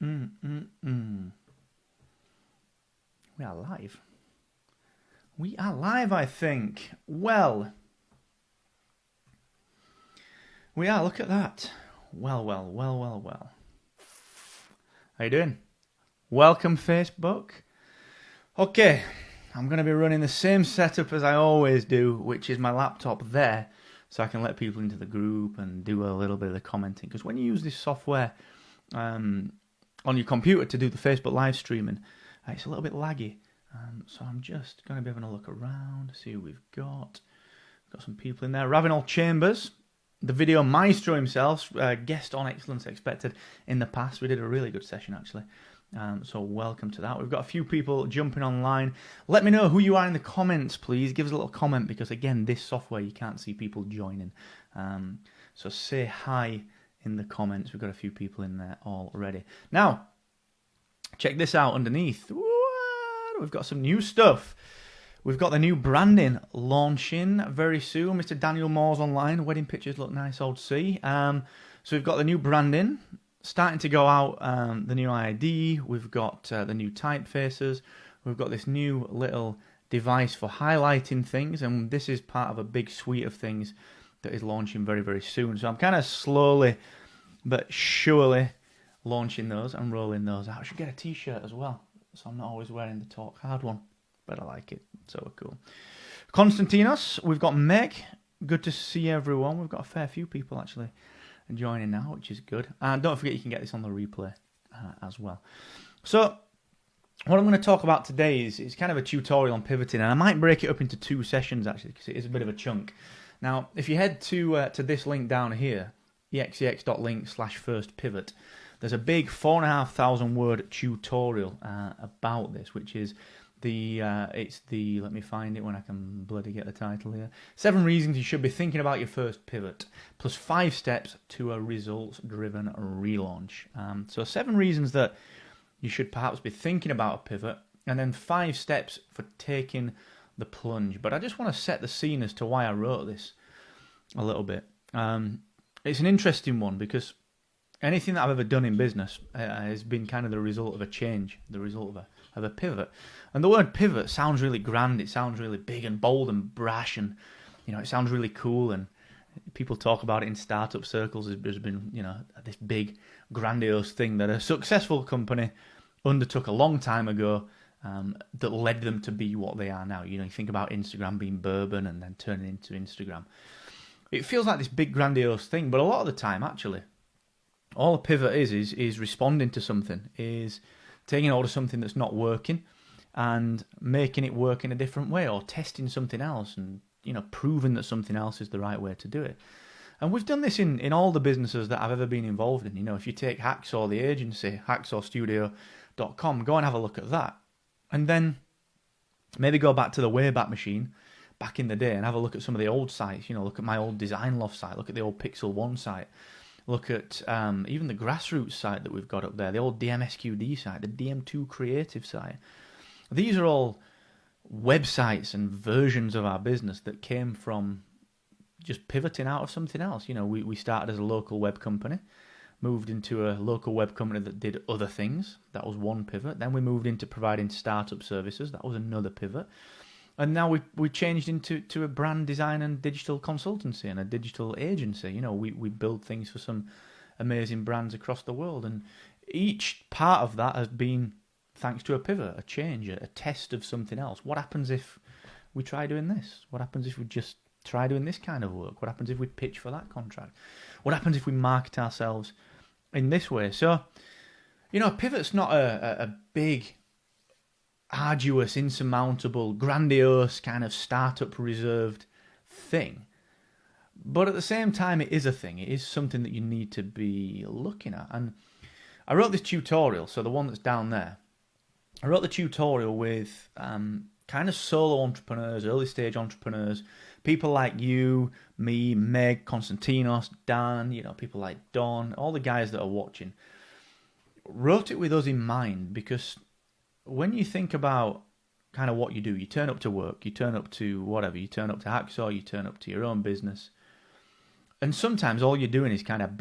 We are live. We are live, I think. Well, we are. Look at that. Well. How you doing? Welcome, Facebook. Okay, I'm going to be running the same setup as I always do, which is my laptop there, so I can let people into the group and do a little bit of the commenting. Because when you use this software on your computer to do the Facebook live streaming, it's a little bit laggy. So I'm just going to be having a look around, see who we've got. Got some people in there. Ravenel Chambers, the video maestro himself, guest on Excellence Expected in the past. We did a really good session, actually. So welcome to that. We've got a few people jumping online. Let me know who you are in the comments, please. Give us a little comment, because, again, this software, you can't see people joining. So say hi in the comments. We've got a few people in there already. Now, check this out underneath. We've got some new stuff. We've got the new branding launching very soon. Mr. Daniel Moore's online. Wedding pictures look nice, old see. So we've got the new branding starting to go out. The new ID. We've got the new typefaces. We've got this new little device for highlighting things, and this is part of a big suite of things that is launching very, very soon. So I'm kind of slowly but surely launching those and rolling those out. I should get a t-shirt as well, so I'm not always wearing the Talk Hard one, but I like it. So cool. Konstantinos, we've got Meg. Good to see everyone. We've got a fair few people actually joining now, which is good. And don't forget, you can get this on the replay as well. So what I'm going to talk about today is kind of a tutorial on pivoting, and I might break it up into two sessions actually, because it is a bit of a chunk. Now, if you head to this link down here, exex.link/firstpivot, there's a big 4,500 word tutorial about this, which is let me find it when I can bloody get the title here. 7 reasons you should be thinking about your first pivot, plus 5 steps to a results-driven relaunch. So 7 reasons that you should perhaps be thinking about a pivot, and then 5 steps for taking the plunge. But I just want to set the scene as to why I wrote this a little bit. It's an interesting one, because anything that I've ever done in business has been kind of the result of a change, the result of a pivot. And the word pivot sounds really grand. It sounds really big and bold and brash, and it sounds really cool. And people talk about it in startup circles as there's been this big grandiose thing that a successful company undertook a long time ago that led them to be what they are now. You think about Instagram being bourbon and then turning into Instagram. It feels like this big grandiose thing, but a lot of the time, actually, all a pivot is responding to something, is taking hold of something that's not working and making it work in a different way, or testing something else and proving that something else is the right way to do it. And we've done this in all the businesses that I've ever been involved in. If you take Hacksaw, the agency, hacksawstudio.com, go and have a look at that. And then maybe go back to the Wayback Machine back in the day and have a look at some of the old sites. Look at my old Design Loft site, look at the old Pixel One site. Look at even the Grassroots site that we've got up there, the old DMSQD site, the DM2 Creative site. These are all websites and versions of our business that came from just pivoting out of something else. We started as a local web company, moved into a local web company that did other things. That was one pivot. Then we moved into providing startup services. That was another pivot. And now we changed into a brand design and digital consultancy and a digital agency. We build things for some amazing brands across the world. And each part of that has been thanks to a pivot, a change, a test of something else. What happens if we try doing this? What happens if we just try doing this kind of work? What happens if we pitch for that contract? What happens if we market ourselves in this way? So, a pivot's not a big, arduous, insurmountable, grandiose kind of startup reserved thing. But at the same time, it is a thing. It is something that you need to be looking at. And I wrote this tutorial, so the one that's down there, I wrote the tutorial with kind of solo entrepreneurs, early stage entrepreneurs, people like you, me, Meg, Konstantinos, Dan, people like Don, all the guys that are watching. Wrote it with us in mind, because when you think about kind of what you do, you turn up to work, you turn up to whatever, you turn up to Hacksaw, you turn up to your own business, and sometimes all you're doing is kind of